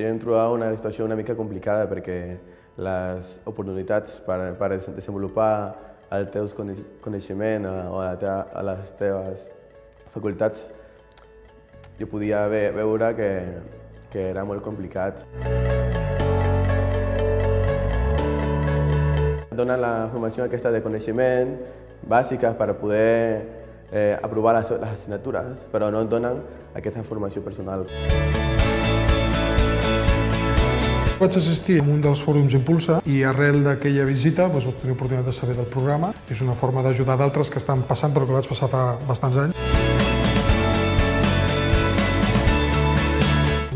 Estic en trobar una situació una mica complicada perquè les oportunitats per desenvolupar el teu coneixement o a les teves facultats jo podia veure que era molt complicat. Donen la formació aquesta de coneixement bàsica per poder aprovar les assignatures, però no et donen aquesta formació personal. Vaig assistir a un dels fòrums Impulsa i arrel d'aquella visita vaig tenir l'oportunitat de saber del programa. És una forma d'ajudar d'altres que estan passant per el que vaig passar fa bastants anys.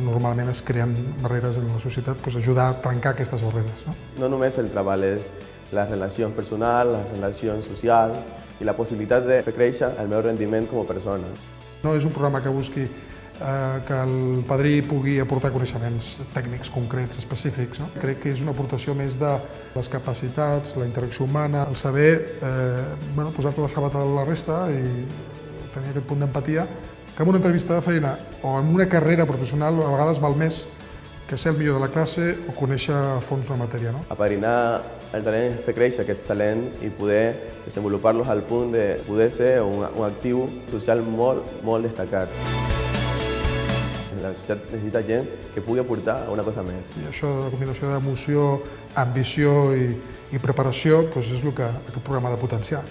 Normalment es creen barreres en la societat, ajudar a trencar aquestes barreres. No només el treball, és les relacions personals, les relacions socials i la possibilitat de fer créixer el meu rendiment com a persona. No és un programa que busqui que el padrí pugui aportar coneixements tècnics concrets, específics. Crec que és una aportació més de les capacitats, la interacció humana, el saber posar-te la sabata a la resta i tenir aquest punt d'empatia, que en una entrevista de feina o en una carrera professional a vegades val més que ser el millor de la classe o conèixer a fons una matèria. Aparinar el talent és fer créixer aquest talent i poder desenvolupar-los al punt de poder ser un actiu social molt destacat. La societat necessita gent que pugui aportar una cosa més. I això, la combinació d'emoció, ambició i preparació, és el que el programa ha de potenciar.